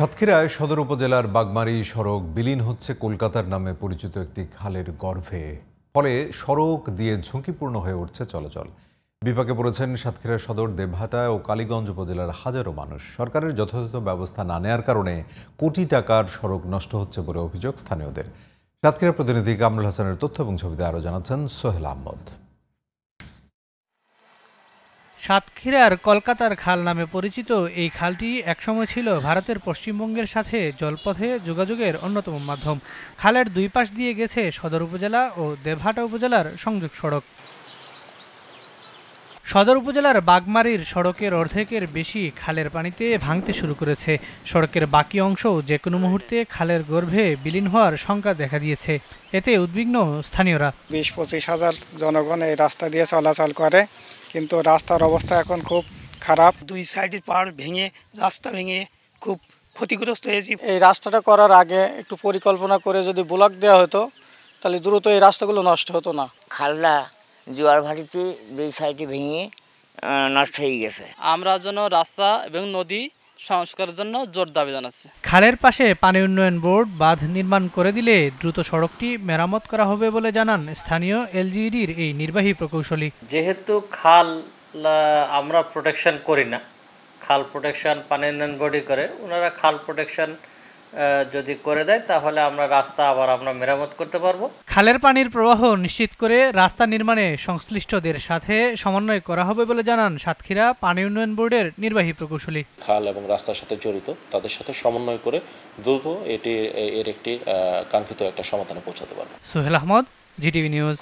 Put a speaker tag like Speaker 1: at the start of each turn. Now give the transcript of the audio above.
Speaker 1: সাতক্ষীরায় সদর উপজেলার বাগমারী সড়ক বিলীন হচ্ছে কলকাতার নামে পরিচিত একটি খালের গর্ভে। ফলে সড়ক দিয়ে ঝুঁকিপূর্ণ হয়ে উঠছে চলাচল। বিপাকে পড়েছেন সাতক্ষীরা সদর, দেবহাটা ও কালীগঞ্জ উপজেলার হাজারো মানুষ। সরকারের যথাযথ ব্যবস্থা না নেওয়ার কারণে কোটি টাকার সড়ক নষ্ট হচ্ছে বলে অভিযোগ স্থানীয়দের। সাতক্ষীরা প্রতিনিধি কামরুল হাসানের তথ্য এবং ছবিতে আরও জানাচ্ছেন সোহেল আহমদ।
Speaker 2: সাতক্ষীরার কলকাতার খাল নামে পরিচিত এই খালটি একসময় ছিল ভারতের পশ্চিমবঙ্গের সাথে জলপথে যোগাযোগের অন্যতম মাধ্যম। খালের দুই পাশ দিয়ে গেছে সদর উপজেলা ও দেবহাটা উপজেলার সংযোগ সড়ক। সদর উপজেলার বাগমারীর সড়কের অর্ধেকের বেশি খালের পানিতে ভাঙতে শুরু করেছে। সড়কের বাকি অংশও যে কোনো মুহূর্তে খালের গর্ভে বিলীন হওয়ার শঙ্কা দেখা দিয়েছে। এতে উদ্বিগ্ন স্থানীয়রা।
Speaker 3: ২০-২৫ হাজার জনগণ এই রাস্তা দিয়ে চলাচল করে, কিন্তু রাস্তার অবস্থা এখন খুব খারাপ।
Speaker 4: দুই সাইডের পাড় ভেঙে, রাস্তা ভেঙে খুব ক্ষতিগ্রস্ত হয়েছি।
Speaker 5: এই রাস্তাটা করার আগে একটু পরিকল্পনা করে যদি ব্লক দেওয়া হতো তাহলে দ্রুত এই রাস্তাগুলো নষ্ট হতো না।
Speaker 6: খালটা জোয়ার ভাটিতে দুই সাইডে ভেঙে নষ্ট হয়ে গেছে।
Speaker 7: আমরা যেন রাস্তা এবং নদী সংস্কারের জন্য জোর দাবি জানাচ্ছি।
Speaker 2: খালের পাশে পানি উন্নয়ন বোর্ড বাঁধ নির্মাণ করে দিলে দ্রুত সড়কটি মেরামত করা হবে বলে জানান স্থানীয় এলজিইডির এই নির্বাহী প্রকৌশলী।
Speaker 8: যেহেতু খাল আমরা প্রোটেকশন করি না, খাল প্রোটেকশন পানি উন্নয়ন বোর্ডই করে, ওনারা খাল প্রোটেকশন যদি করে দেয় তাহলে আমরা রাস্তা আবার আমরা মেরামত করতে পারবো।
Speaker 2: খালের পানির প্রবাহ নিশ্চিত করে রাস্তা নির্মাণে সংশ্লিষ্টদের সাথে সমন্বয় করা হবে বলে জানান সাতক্ষীরা পানি উন্নয়ন বোর্ডের নির্বাহী প্রকৌশলী।
Speaker 9: খাল এবং রাস্তার সাথে জড়িত তাদের সাথে সমন্বয় করে দ্রুত এর একটি কাঙ্ক্ষিত একটা সমাধানে পৌঁছাতে পারবে।
Speaker 2: Sohel Ahmed, GTV news.